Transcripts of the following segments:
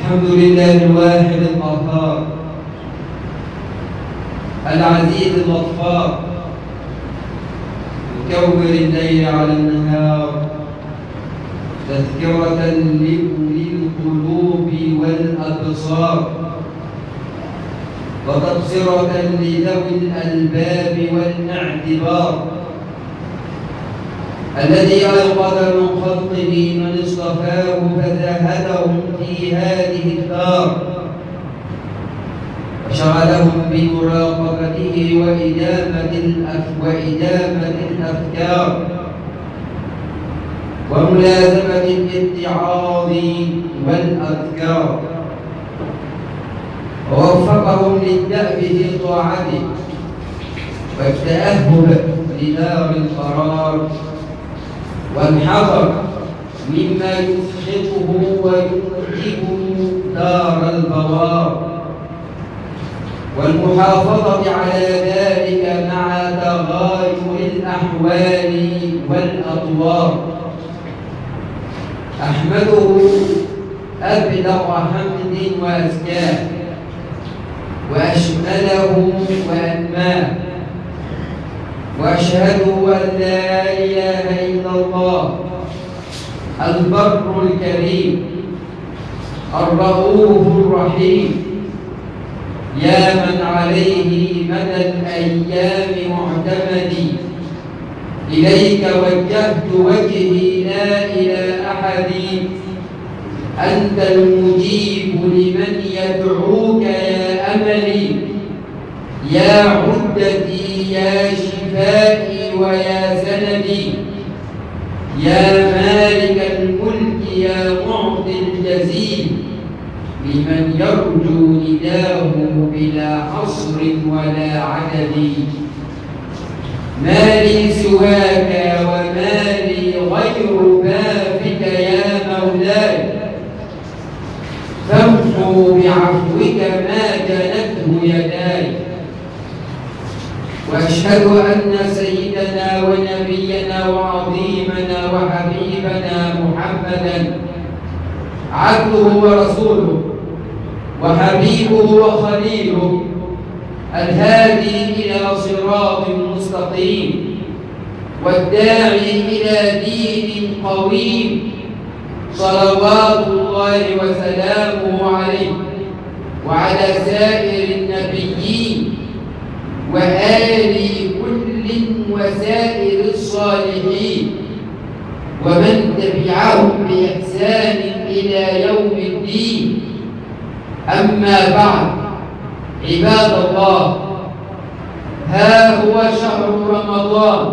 الحمد لله الواحد القهار العزيز الغفار يكور الليل على النهار تذكرة لأولي القلوب والأبصار وتبصرة لذوي الألباب والاعتبار الذي أيقظ من خلقه من اصطفاه فزهدهم في هذه الدار وشغلهم بمراقبته وإدامة الأفكار وملازمة الاتعاظ والأذكار ووفقهم للدأب في طاعته والتأهب لدار القرار والحذر مما يسخطه ويؤذبه دار البوار والمحافظة على ذلك مع تغاير الأحوال والأطوار. أحمده أبلغ حمد وأزكاه وأشمله وأنماه وأشهد أن لا إله إلا الله البر الكريم الرؤوف الرحيم يا من عليه مدى الأيام معتمدي إليك وجهت وجهي لا إلى أحد أنت المجيب لمن يدعوك يا أملي يا عدتي يا شفائي ويا سندي يا مالك الملك يا معطي الجزيل لمن يرجو نداه بلا حصر ولا عدد ما لي سواك وما لي غير بابك يا مولاي فامحو بعفوك ما جنته يداي وأشهد أن سيدنا ونبينا وعظيمنا وحبيبنا محمدا عبده ورسوله وحبيبه وخليله الهادي إلى صراط مستقيم والداعي إلى دين قويم صلوات الله وسلامه عليه وعلى سائر النبيين وآل كل وسائر الصالحين ومن تبعهم بإحسان إلى يوم الدين. أما بعد عباد الله، ها هو شهر رمضان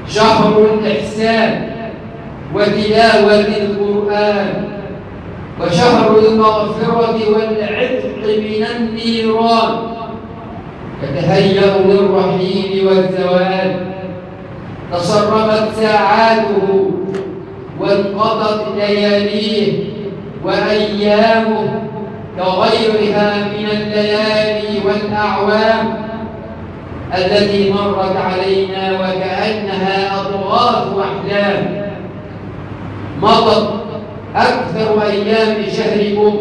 شهر الإحسان وتلاوة القرآن وشهر المغفرة والعتق من النيران يتهيأ للرحيل والزوال تصرمت ساعاته وانقضت لياليه وأيامه كغيرها من الليالي والأعوام التي مرت علينا وكأنها أضغاث أحلام. مضت أكثر أيام شهركم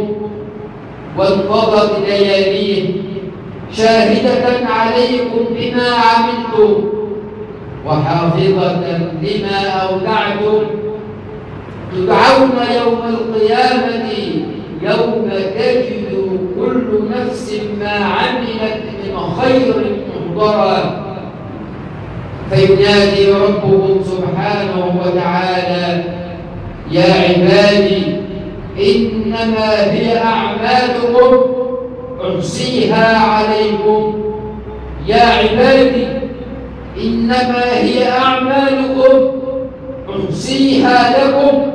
وانقضت لياليه شاهدة عليكم بما عملتم وحافظة لما أودعتم تدعون يوم القيامة يوم تجد كل نفس ما عملت من خير محضرا فينادي ربكم سبحانه وتعالى يا عبادي إنما هي أعمالكم أحصيها عليكم يا عبادي إنما هي أعمالكم أحصيها لكم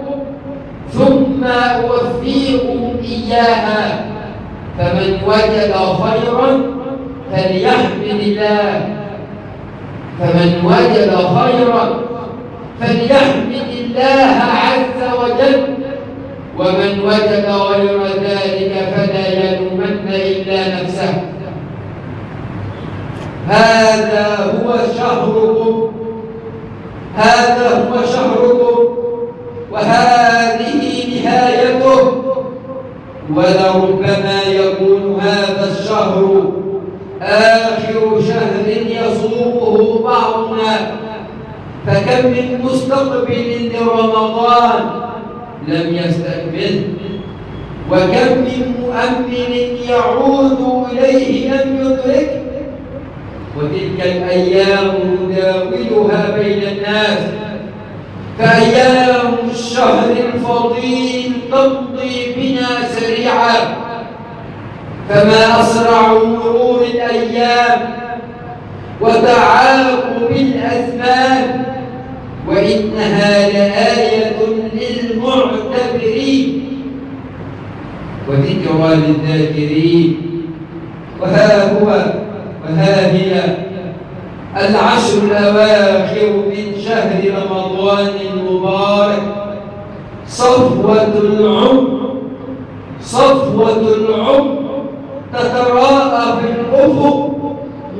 ثم أوفيكم إياها فمن وجد خيرا فليحمد الله عز وجل ومن وجد غير ذلك فلا يلومن إلا نفسه. هذا هو شهركم وهذه نهايته. ولربما يكون هذا الشهر آخر شهر يصومه بعضنا، فكم من مستقبل لرمضان لم يستقبله، وكم من مؤمن يعود إليه لم يدركه. وتلك الأيام نداولها بين الناس، فأيام الشهر الفضيل تمضي بنا سريعا، فما أسرع مرور الأيام وتعاقب الأزمان، وإنها لآية للمعتبرين وذكرى للذاكرين. وها هي العشر الأواخر من شهر رمضان المبارك، صفوة العمر تتراءى في الأفق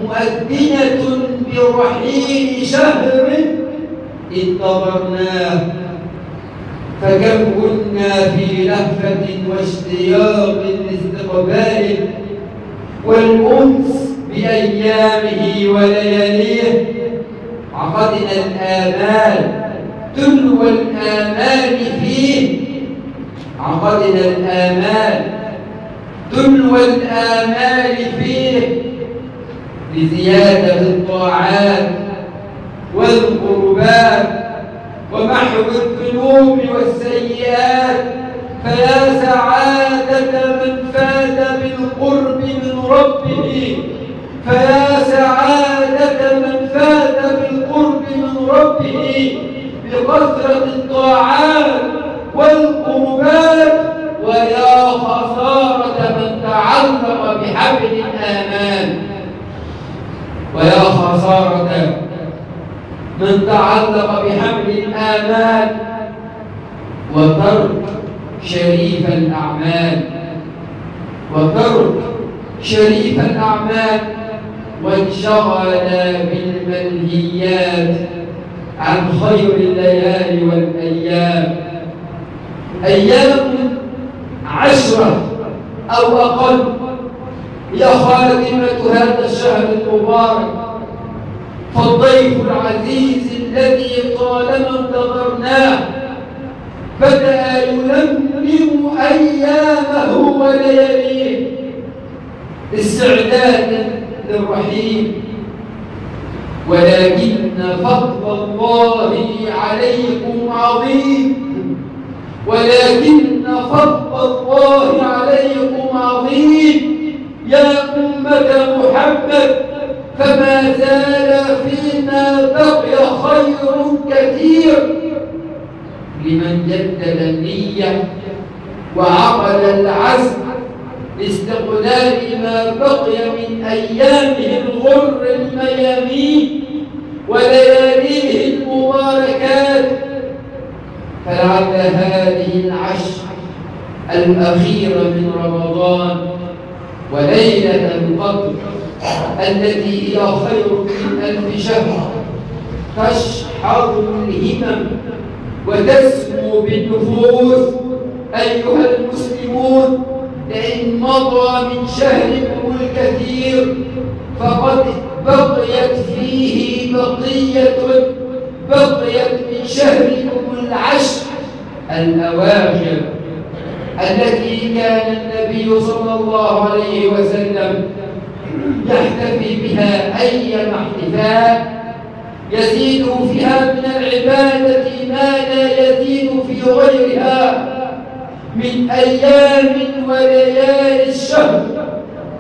مؤذنة برحيل شهر انتظرناه. فكم كنا في لهفة واشتياق لاستقباله والأنس بأيامه ولياليه. عقدنا الآمال تلو الآمال فيه، عقدنا الآمال تلو الآمال فيه لزيادة الطاعات والقربات ومحو الذنوب والسيئات. فيا سعادة من فاز بالقرب من ربه، فيا سعادة من فاز بالقرب من ربه بكثرة الطاعات والقربات، ويا خسارة من تعلق بحبل الآمال، ويا خسارة من تعلق بحبل الآمال وترك شريف الأعمال، وانشغل بالمنهيات عن خير الليالي والأيام. أيام 10 أو أقل هي خاتمة هذا الشهر المبارك، فالضيف العزيز الذي طالما انتظرناه بدأ يلملم أيامه ولياليه استعدادا للرحيل. ولكن فضل الله عليكم عظيم، يا أمة محمد. فما زال فينا بقي خير كثير لمن جدد النية وعقد العزم لاستقلال ما بقي من أيامه الغر الميامين ولياليه المباركات. فلعل هذه العشر الأخيرة من رمضان وليلة القدر التي هي خير من 1000 شهر تشحذ الهمم وتسمو بالنفوس. أيها المسلمون، لئن مضى من شهركم الكثير فقد بقيت فيه بقيت من شهركم العشر الأواخر التي كان النبي صلى الله عليه وسلم يحتفي بها أيام احتفال يزيد فيها من العبادة ما لا يزيد في غيرها من أيام وليالي الشهر.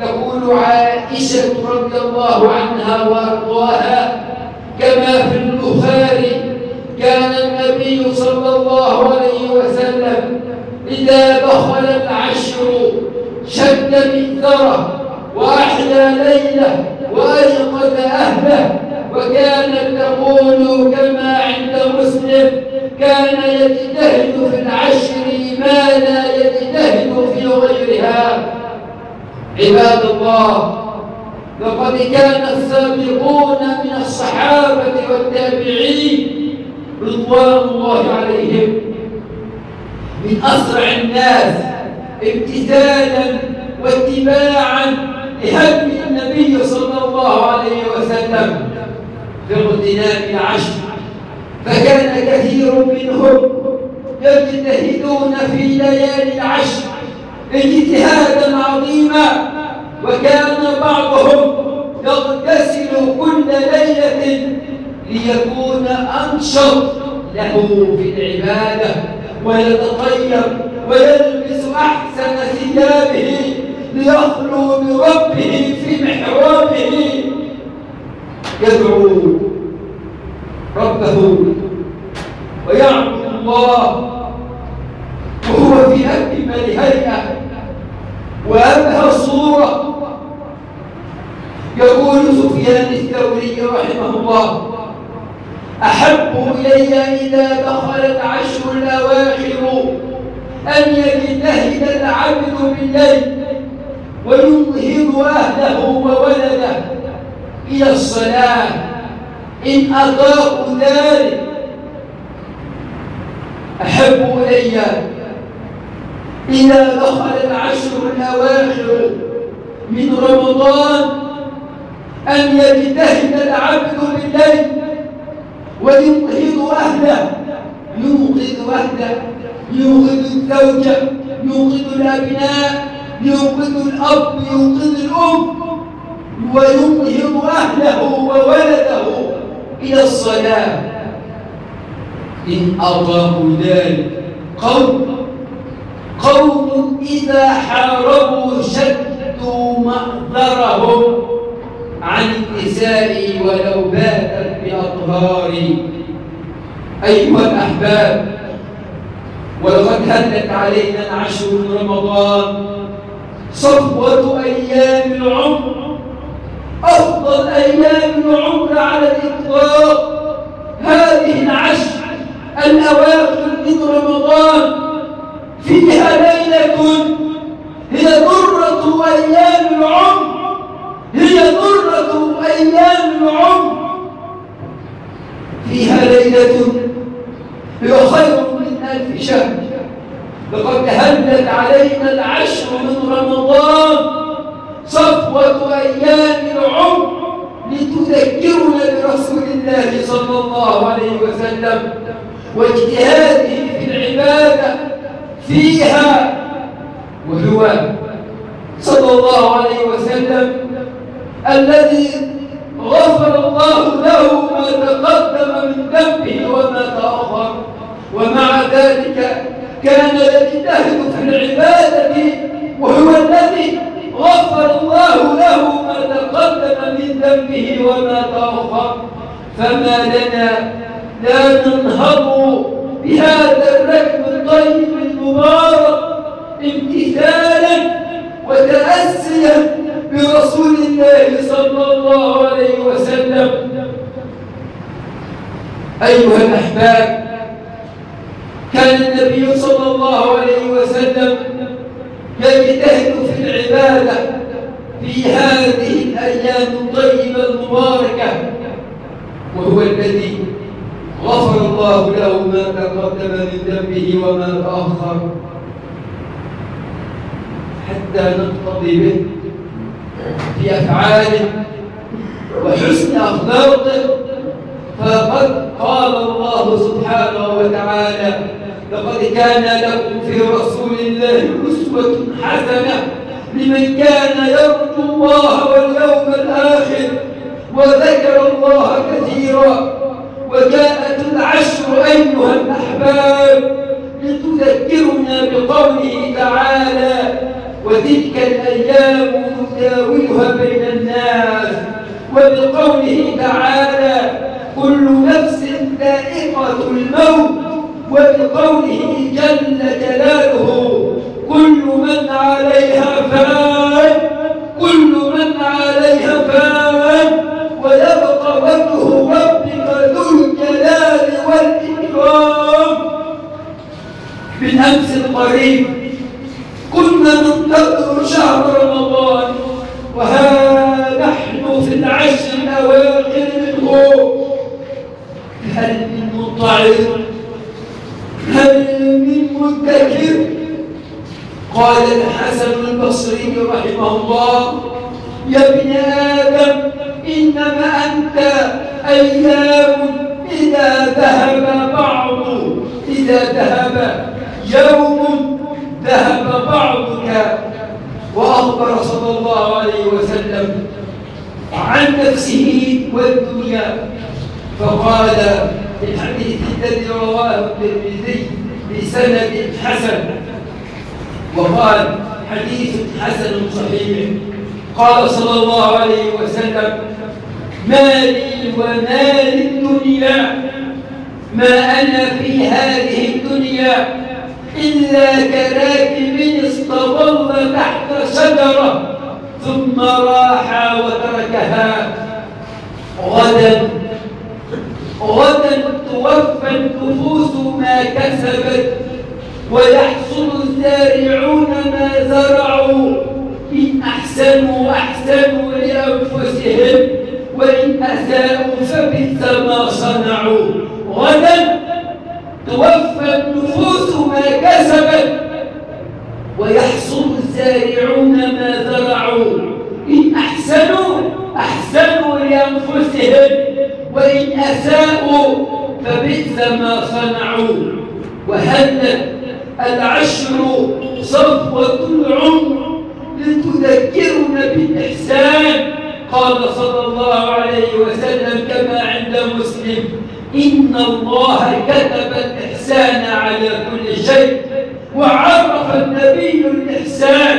تقول عائشة رضي الله عنها وأرضاها كما في البخاري: كان النبي صلى الله عليه وسلم إذا دخل العشر شد مئزره وأحيا ليله وأيقظ أهله. وكانت تقول كما عند مسلم: كان يجتهد في العشر ما لا يجتهد في غيرها. عباد الله، لقد كان السابقون من الصحابة والتابعين رضوان الله عليهم من أسرع الناس امتثالا واتباعا لهدي النبي صلى الله عليه وسلم في اغتنام العشر، فكان كثير منهم يجتهدون في ليالي العشر اجتهادا عظيما، وكان بعضهم يغتسل كل ليلة ليكون أنشط له في العبادة، ويتطيب ويلبس أحسن ثيابه ليخلو بربه في محرابه يدعو ربه ويعبد الله وهو في أكمل هيئة وأبهى صورة. يقول سفيان الثوري رحمه الله: أحب إلي إذا دخلت عشر الأواخر أن يجتهد العبد بالليل ويظهر أهله وولده إلى الصلاة إن أطاقوا ذلك. أحب إلي إذا دخل العشر الأواخر من رمضان أن يجتهد العبد بالليل وينقذ أهله، ينقذ أهله، ينقذ الزوجة، ينقذ الأبناء، ينقذ الأب، ينقذ الأم، وينقذ أهله وولده إلى الصلاة إن أطاقوا ذلك. قوم إذا حاربوا شدوا مأثرهم عن النساء ولو باتت بأطهار. أيها الأحباب، ولقد هلت علينا العشر من رمضان صفوة أيام العمر، أفضل أيام العمر على الإطلاق. هذه العشر الأواخر من رمضان فيها ليلة هي ضرة أيام العمر، هي ضرة أيام العمر. فيها ليلة هي خير من 1000 شهر. لقد هلت علينا العشر من رمضان صفوة أيام العمر لتذكرنا برسول الله صلى الله عليه وسلم واجتهاده في العبادة فيها، وهو صلى الله عليه وسلم الذي غفر الله له ما تقدم من ذنبه وما تأخر، ومع ذلك كان يجتهد في العبادة، وهو الذي غفر الله له ما تقدم من ذنبه وما تأخر. فما لنا لا ننهض بهذا الركب الطيب المبارك امتثالا وتأسيا برسول الله صلى الله عليه وسلم. أيها الأحباب، كان النبي صلى الله عليه وسلم يجتهد في العبادة في هذه الأيام الطيبة المباركة، وهو الذي غفر الله له ما تقدم من ذنبه وما تأخر، حتى نقتضي به في أفعاله وحسن أخلاقه. فقد قال الله سبحانه وتعالى: لقد كان لكم في رسول الله أسوة حسنة لمن كان يرجو الله واليوم الآخر وذكر الله كثيرا. وجاءت العشر أيها الأحباب لتذكرنا بقوله تعالى: وتلك الأيام نداولها بين الناس، وبقوله تعالى: كل نفس ذائقة الموت، وبقوله جل جلاله: كل من عليها فان، كل من عليها فان، ويبقى وجه ربك ذو الجلال والإكرام. بالأمس القريب كنا ننتظر شهر رمضان، وها نحن في العشر الأواخر منه. هل من مطعم؟ هل من مدكر. قال الحسن البصري رحمه الله: يا ابن آدم إنما أنت أيام إذا ذهب يوم ذهب بعضك. وأخبر صلى الله عليه وسلم عن نفسه والدنيا، فقال في الحديث الذي رواه الترمذي بسند حسن، وقال حديث حسن صحيح، قال صلى الله عليه وسلم: ما لي وما للدنيا، ما أنا في هذه الدنيا إلا كراكب استظل تحت شجرة ثم راح وتركها. غدا توفى النفوس ما كسبت ويحصل الزارعون ما زرعوا، إن أحسنوا أحسنوا لأنفسهم وإن أساءوا فبئس ما صنعوا. غدا توفى النفوس ما كسبت ويحصل الزارعون ما زرعوا، إن أحسنوا أحسنوا لأنفسهم وإن أساءوا فبئس ما صنعوا. وهل العشر صفوة العمر لتذكرنا بالإحسان. قال صلى الله عليه وسلم كما عند مسلم: إن الله كتب الإحسان على كل شيء. وعرف النبي الإحسان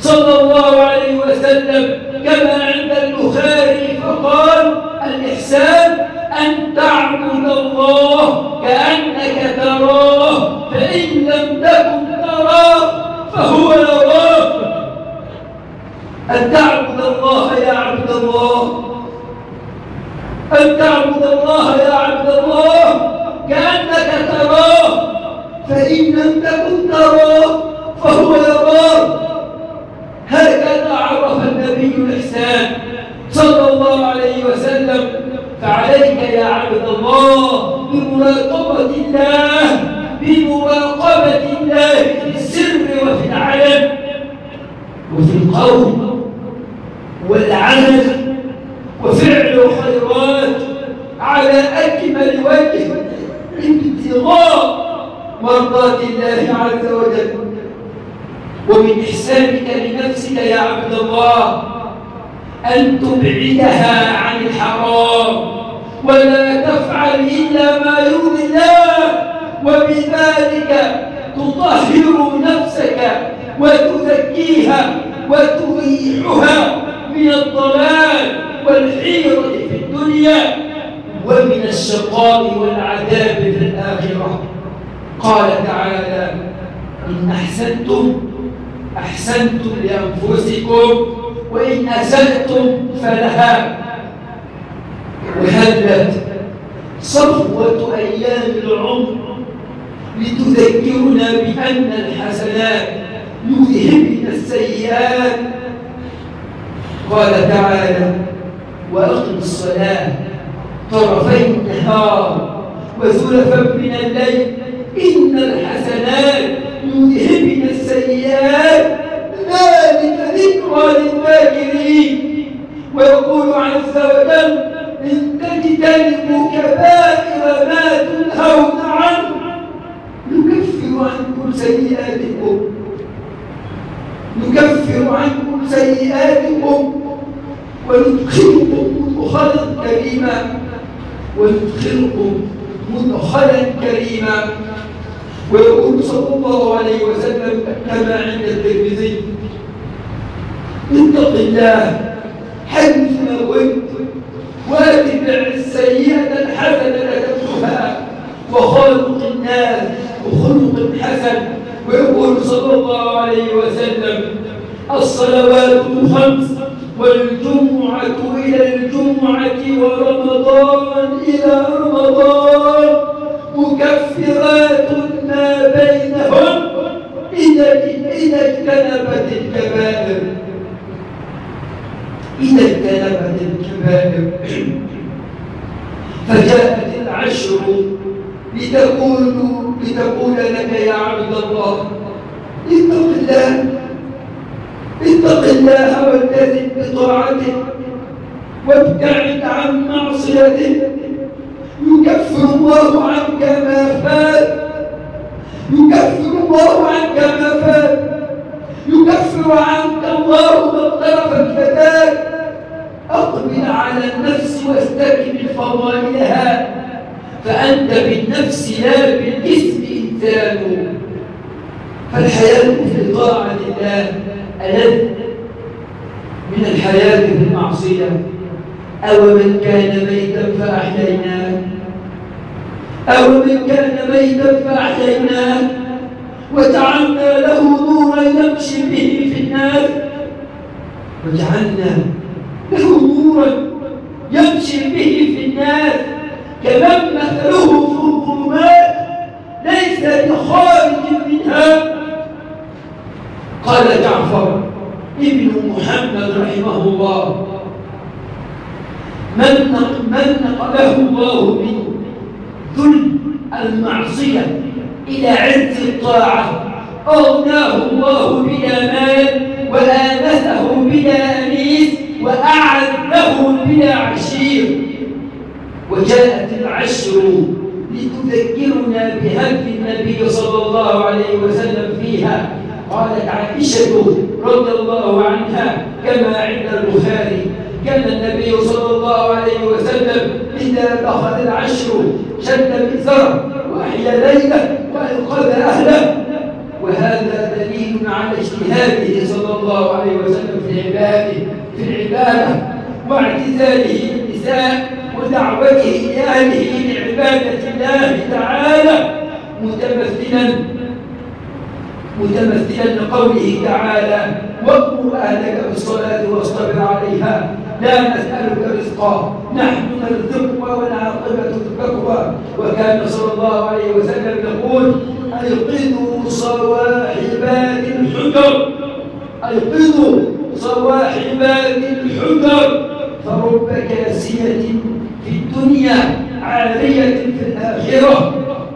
صلى الله عليه وسلم كما عند البخاري فقال: الإحسان أن تعبد الله كأنك تراه، فإن لم تكن تراه فهو يراك. أن تعبد الله يا عبد الله، أن تعبد الله يا عبد الله كأنك تراه، فإن لم تكن تراه فهو يراك. هكذا عرف النبي الإحسان صلى الله عليه وسلم. فعليك يا عبد الله بمراقبة الله في السر وفي العلن وفي القول والعمل وفعل الخيرات على أكمل وجه ابتغاء مرضات الله عز وجل. ومن إحسانك لنفسك يا عبد الله أن تبعدها عن الحرام ولا تفعل إلا ما يرضي الله، وبذلك تطهر نفسك وتزكيها وتريحها من الضلال والحيرة في الدنيا ومن الشقاء والعذاب في الآخرة. قال تعالى: إن أحسنتم لأنفسكم وإن أسأتم فلها. وهلت صفوة أيام العمر لتذكرنا بأن الحسنات يذهبن السيئات. قال تعالى: وأقم الصلاة طرفي النهار وزلفا من الليل إن الحسنات يذهبن السيئات ذلك ذكرى للذاكرين. ويقول عز وجل: إن تجتنبوا كبائر ما تنهون عنه نكفر عنكم سيئاتكم وندخلكم مدخلا كريما. ويقول صلى الله عليه وسلم كما عند الترمذي: اتق الله حيثما كنت واتبع السيئة الحسنة تمحها وخالق الناس بخلق حسن. ويقول صلى الله عليه وسلم: الصلوات الخمس والجمعة إلى الجمعة ورمضان إلى رمضان مكفرات ما بينهم إذا اجتنبت الكبائر. فجاءت العشر لتقول لك الله، اتق الله والتزم بطاعته وابتعد عن معصيته، يكفر الله عنك ما فات، يكفر الله عنك ما فات، يكفر عنك الله ما اقترفت يداك. أقبل على النفس واستكمل فضائلها، فأنت بالنفس لا بالجسم إنسان. فالحياة في طاعة الله ألذ من الحياة في المعصية. أو من كان ميتا فأحييناه، أو من كان ميتا فأحييناه وجعلنا له نورا يمشي به في الناس، وجعلنا له نورا يمشي به في الناس كمن مثله في الظلمات ليس بخارج منها. قال جعفر ابن محمد رحمه الله: من نقله الله من ذل المعصية إلى عز الطاعة أغناه الله بلا مال وآنسه بلا أنيس وأعزه بلا عشير. وجاءت العشر لتذكرنا بهدي النبي صلى الله عليه وسلم فيها. قالت عائشة رضي الله عنها كما عند البخاري: كان النبي صلى الله عليه وسلم إذا دخل العشر شد مئزره وأحيا ليله وأيقظ أهله. وهذا دليل على اجتهاده صلى الله عليه وسلم في العبادة واعتزاله بالنساء ودعوته لأهله لعبادة الله تعالى، متمثلا لقوله تعالى: وأمر أهلك بالصلاة واصطبر عليها لا نسألك رزقا نحن نرزقك والعاقبة للتقوى. وكان صلى الله عليه وسلم يقول: أيقظوا صواحبات الحجر، أيقظوا صواحبات الحجر، فرب كاسية في الدنيا عارية في الآخرة،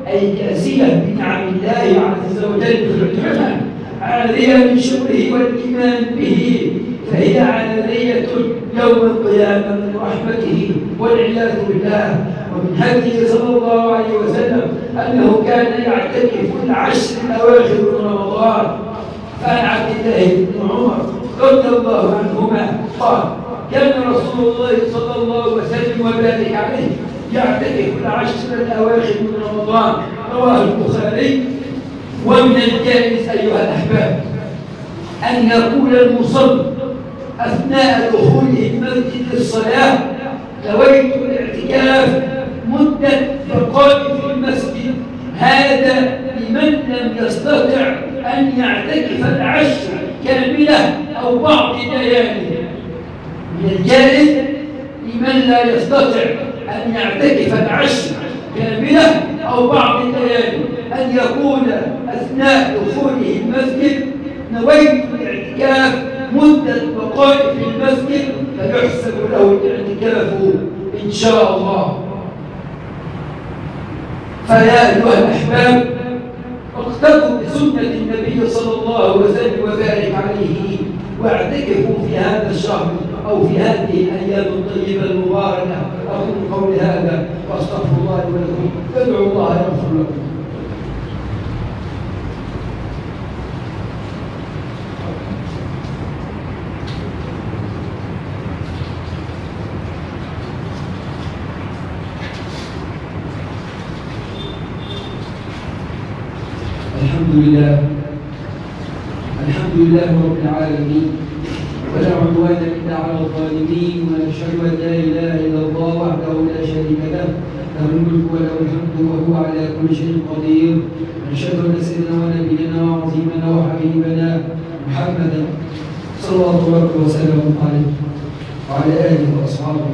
أي كاسية بنعم الله عز وجل في الدنيا، عارية من شكره والإيمان به، فهي عارية يوم القيامة من رحمته والعياذ بالله. ومن هديه صلى الله عليه وسلم أنه كان يعتكف العشر الأواخر من رمضان. فعن عبد الله بن عمر رضي الله عنهما قال: كان رسول الله صلى الله وسلم وبارك عليه يعتكف العشر الأواخر من رمضان. رواه البخاري. ومن الجائز أيها الأحباب أن يقول المصلي أثناء دخوله المسجد للصلاة: نويت الاعتكاف مدة بقائي في المسجد. هذا لمن لم يستطع أن يعتكف العشر كاملة أو بعض ليالي. من الجائز لمن لا يستطع أن يعتكف العشر كاملة أو بعض الليالي أن يقول أثناء دخوله المسجد: نويت الاعتكاف مدة بقائي في المسجد، فيحسب له الاعتكاف إن شاء الله. فيا أيها الأحباب، اقتدوا بسنة النبي صلى الله وسلم وبارك عليه، واعتكفوا في هذا الشهر أو في هذه الأيام الطيبة المباركة. أقول قولي هذا وأستغفر الله لي ولكم، فادعوا الله يغفر لكم. الحمد لله رب العالمين، ولا عدوان إلا على الظالمين، ونشهد أن لا إله إلا الله وحده لا شريك له، له الملك وله الحمد وهو على كل شيء قدير. ونشهد أن سيدنا ونبينا وعظيمنا وحبيبنا محمدا صلوات الله وسلامه عليه وعلى آله وأصحابه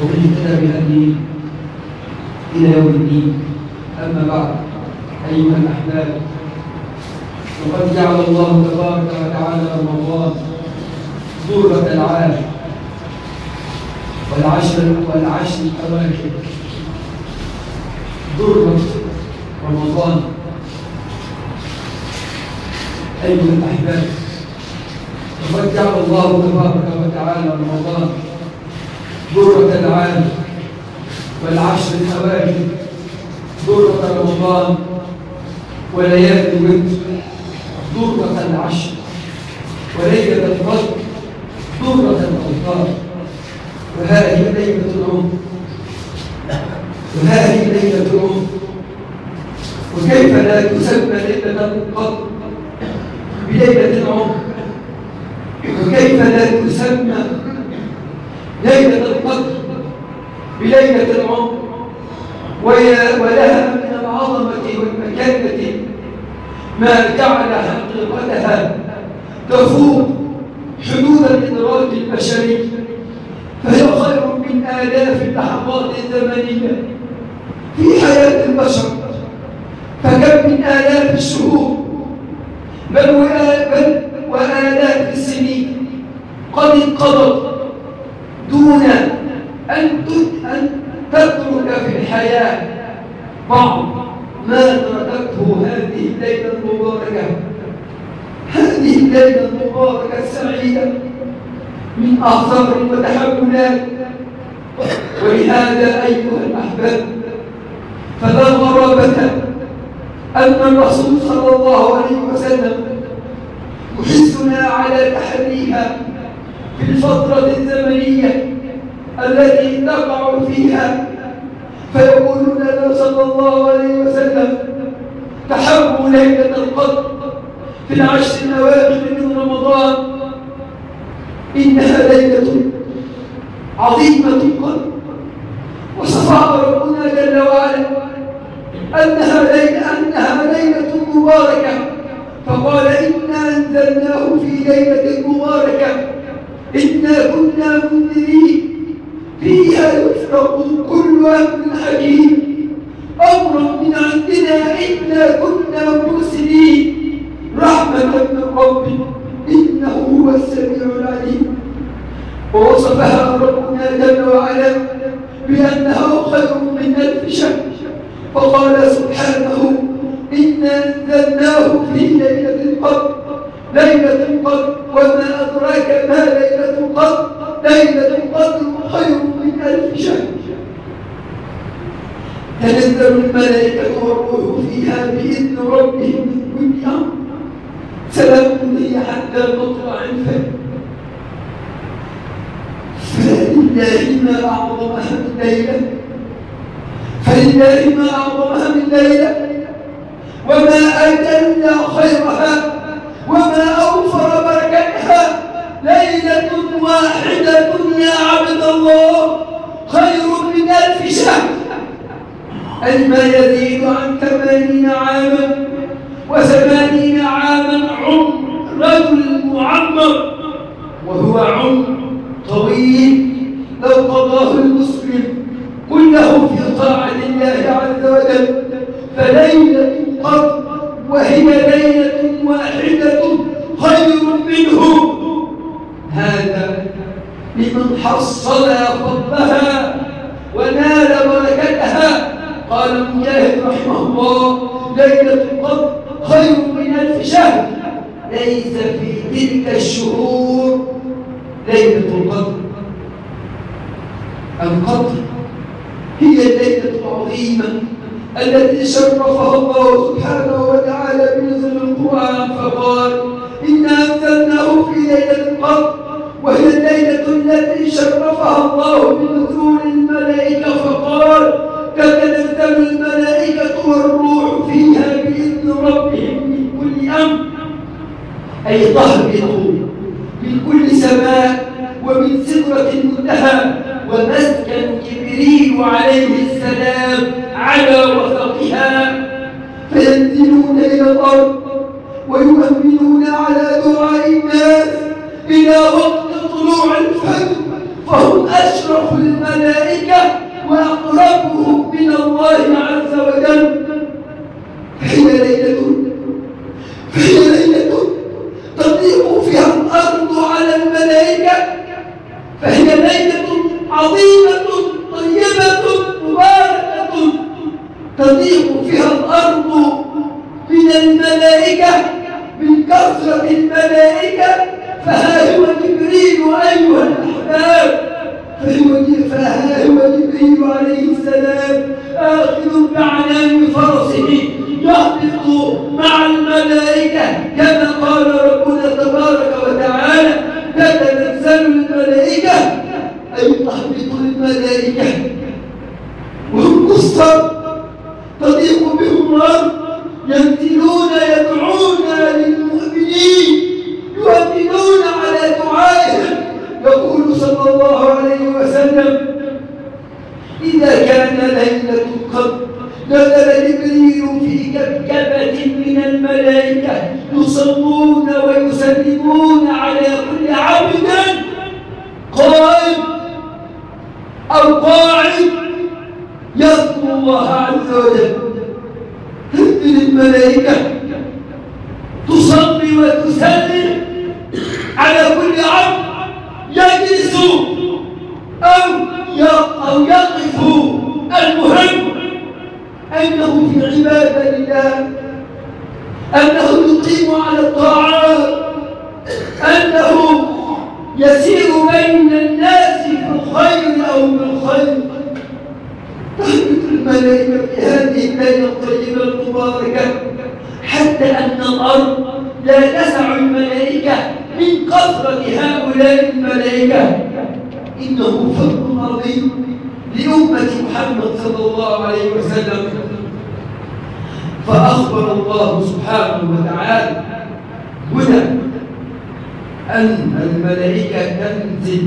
ومن اهتدى بهديه إلى يوم الدين. أما بعد، أيها الأحباب، وقد جعل الله تبارك وتعالى رمضان ذروة العام والعشر الأواخر ذروة رمضان أيها الأحباب، وقد جعل الله تبارك وتعالى رمضان درة العام والعشر الأواخر درة رمضان وليالي الوتر درة العشر وليلة القدر درة الأوطار. وهذه ليلة العمر، وهذه ليلة العمر. وكيف لا تسمى ليلة القدر بليلة العمر؟ وكيف لا تسمى ليلة القدر بليلة العمر؟ ولها من العظمة والمكانة ما جعل حقيقتها تفوق حدود الإدراك البشري، فهي خير من آلاف اللحظات الزمنية في حياة البشر. فكم من آلاف الشهور بل وآلاف السنين قد انقضت دون أن تترك في الحياة بعض ما تركته هذه الليلة المباركة، هذه الليلة المباركة السعيدة من آثار وتحولات. ولهذا أيها الأحباب، فلا غرابة أن الرسول صلى الله عليه وسلم يحثنا على تحريها في الفترة الزمنية التي تقع فيها، فيقول لنا صلى الله عليه وسلم: تحروا ليلة القدر في العشر الأواخر من رمضان، إنها ليلة عظيمة القدر. وصفها ربنا جل وعلا أنها ليلة مباركة، فقال: إنا أنزلناه في ليلة مباركة إنا كنا منذرين فيها يفرق كل أمر حكيم أمرا من عندنا إنا كنا مرسلين رحمة من ربك إنه هو السميع العليم. ووصفها ربنا جل وعلا بأنها خير من 1000 شهر، فقال سبحانه: إنا أنزلناه في ليلة القدر. ليلة القدر وما أدراك ما ليلة القدر؟ ليلة القدر خير من 1000 شهر. تنزل الملائكة والروح فيها بإذن ربهم من كل أمر، سلام هي حتى مطلع الفجر. فلله ما أعظمها من ليلة، فلله ما أعظمها من ليلة، وما أجل خيرها وما أوفر بركتها. ليلة واحدة يا عبد الله خير من 1000 شهر، أي ما يزيد عن 80 عاما و80 عاما عمر رجل معمر، وهو عمر طويل لو قضاه المسلم كله في طاعة الله عز وجل. فليلة القدر وهي ليلة واحدة خير منه. هذا لمن حصل فضلها ونال بركتها. قال مجاهد رحمه الله: ليلة القدر خير من 1000 شهر، ليس في تلك الشهور ليلة القدر. القدر هي الليلة العظيمة التي شرفها الله سبحانه وتعالى بنزول القرآن، فقال: إنا أنزلناه في ليلة القدر، وهي الليلة التي شرفها الله بنزول الملائكة، فقال: تتنزل الملائكة والروح فيها بإذن ربهم من كل أمر، أي تهبط من كل سماء ومن سدرة المنتهى، ومسكن جبريل عليه السلام على وثقها، فينزلون إلى الأرض ويؤمنون على دعاء الناس إلى وقت طلوع الفجر، فهم أشرف الملائكة وأقربهم من الله عز وجل. فهي ليلة تضيق فيها الأرض على الملائكة، فهي ليلة عظيمة طيبة مباركة تضيق فيها الأرض من الملائكة من كثرة الملائكة فها هو جبريل أيها الأحباب، فها هو جبريل عليه السلام آخذ بعنان فرسه يهبط مع الملائكة كما قال ربنا تبارك وتعالى: تتنزل الملائكة أي تهبط الملائكة وهم كسر تضيق بهم الأرض، ينزلون يدعون للمؤمنين، يؤمنون على دعائهم. يقول صلى الله عليه وسلم: إذا كان ليلة القدر نزل جبريل في كبكبة من الملائكة يصلون ويسلمون على كل عبد قائم أو قاعد يذكر الله عز وجل. تنزل الملائكة تصلي وتسلم على كل عبد يجلس أو يقف، المهم أنه في عبادة الله، أنه يقيم على الطاعات، أنه يسير بين الناس في الخير أو بالخير. تهبط الملائكة في هذه الليلة الطيبة المباركة حتى أن الأرض لا تسع الملائكة من كثرة هؤلاء الملائكة. إنه فضل عظيم لأمة محمد صلى الله عليه وسلم. فأخبر الله سبحانه وتعالى هنا أن الملائكة تنزل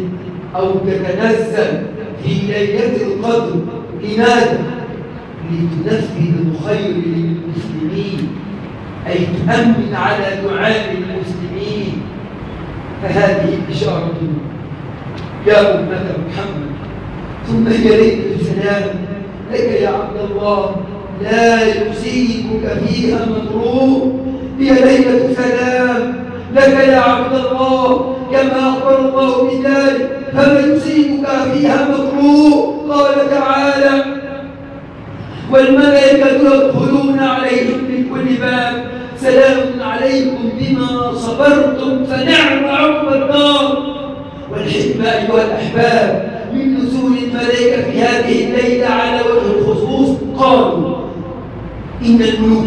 أو تتنزل في ليلة القدر. لماذا؟ لتنفذ الخير للمسلمين، أي تؤمن على دعاء المسلمين. فهذه إشارة يا أمة محمد. ثم هي ليلة السلام لك يا عبد الله، لا يصيبك فيها مكروه. هي ليلة سلام لك يا عبد الله كما أخبر الله بذلك: فما يصيبك فيها مكروه. قال تعالى: والملائكة يدخلون عليهم من كل باب سلام عليكم بما صبرتم فنعم عقبى الدار. والحكمة أيها الأحباب من نزول الملائكة في هذه الليلة على وجه الخصوص، قالوا: إن الملوك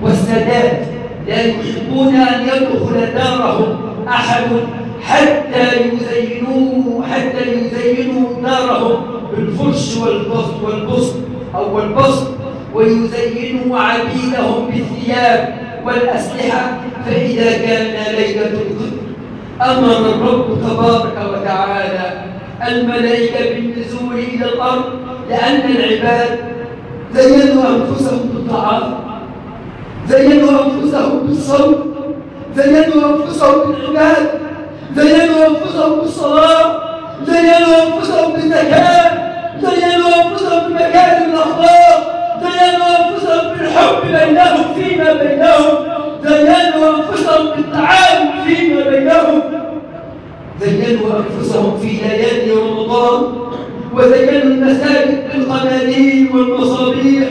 والسادات لا يحبون أن يدخل دارهم أحد حتى يزينوا دارهم بالفرش والبسط ويزينوا عبيدهم بالثياب والأسلحة. فإذا كان ليلة القدر أمر الرب تبارك وتعالى الملائكة بالنزول إلى الأرض، لأن العباد زينوا أنفسهم بالطاعات، زينوا أنفسهم بالصوم، زينوا أنفسهم بالعباد، زينوا أنفسهم بالصلاة، زينوا أنفسهم بالزكاة، زينوا أنفسهم بمكارم الأخلاق، زينوا أنفسهم بالحب بينهم فيما بينهم، زينوا أنفسهم بالتعاون فيما بينهم، زينوا أنفسهم في ليالي رمضان، وزينوا المساجد بالقناديل والمصابيح.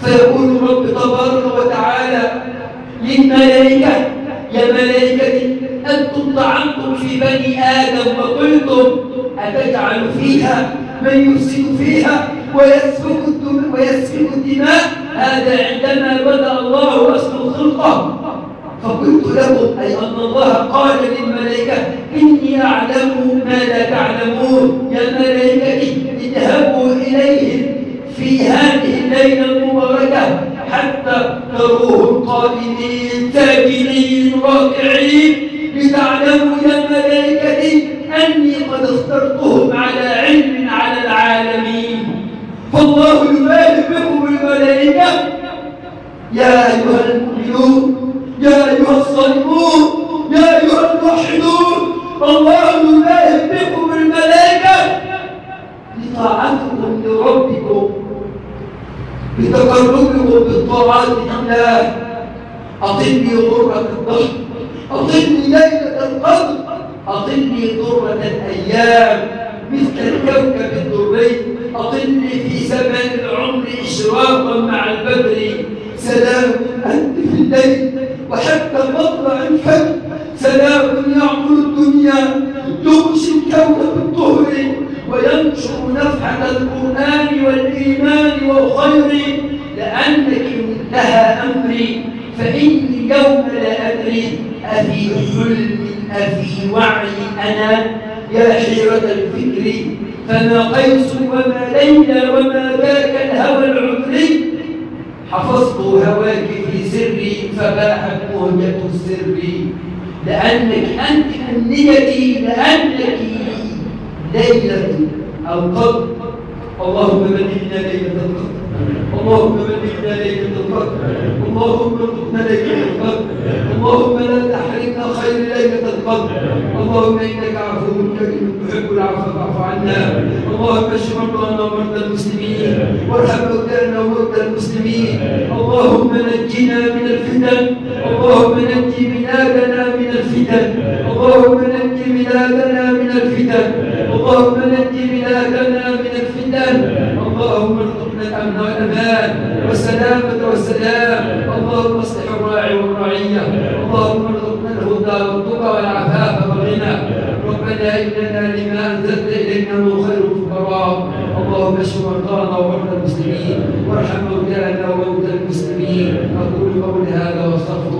فيقول الرب تبارك وتعالى للملائكة: يا ملائكتي أنتم طعنتم في بني آدم وقلتم أتجعل فيها من يفسد فيها ويسفك الدماء. هذا عندما بدأ الله أصل خلقه. فقلت لهم، أي أن الله قال للملائكة: إني أعلم ما لا تعلمون. يا ملائكتي اذهبوا إليهم في هذه الليلة المباركة حتى تروهم قائمين ساجدين راكعين، لتعلموا يا ملائكتي أني قد اخترتهم على علم على العالمين. فالله يبالي بكم الملائكة. يا أيها المؤمنون، يا أيها الصائمون، يا أيها الموحدون، الله يبالي بكم الملائكة لطاعتكم لربكم، بتقربكم بالطاعات لله. أطلني غرة الظهر، أطلني ليلة القدر، أطلني ضرة الأيام مثل الكوكب الدري، أطلني في زمن العمر إشراقا مع البدر. سلام أنت في الليل وحتى مطلع مطلع الفجر سلام يعمر الدنيا يغشي الكون بالطهر وينشر نفحة القرآن والإيمان والخير لأنك منتهى أمري فإني يوم لا أدري أفي حلم أفي وعي أنا يا حيرة الفكر فما قيس وما ليلى وما ذاك الهوى العذري حفظت هواك في سري فباحت مهجة السر لأنك أنت أمنيتي لأنك ليلة القدر اللهم بلغنا ليلة القدر اللهم بلغنا ليلة القدر اللهم ارزقنا ليلة القدر اللهم لا تحرمنا خير ليلة القدر اللهم إنك عفو كريم تحب العفو فاعف عنا اللهم اشف مرضانا ومرضى المسلمين وارحم موتانا وموتى المسلمين اللهم نجنا من الفتن اللهم نج بلادنا من الفتن اللهم نج بلادنا من الفتن اللهم نج بلادنا من الفتن اللهم ارزقنا الامن والامان والسلامه والسلام اللهم اصلح الراعي والرعيه اللهم ارزقنا الهدى والتقى والعفاف والغنى ربنا اننا لما انزلت الينا من خير الفقراء اللهم اشف مرضانا ومرضى المسلمين وارحم موتانا وموتى المسلمين اقول قولي هذا واستغفر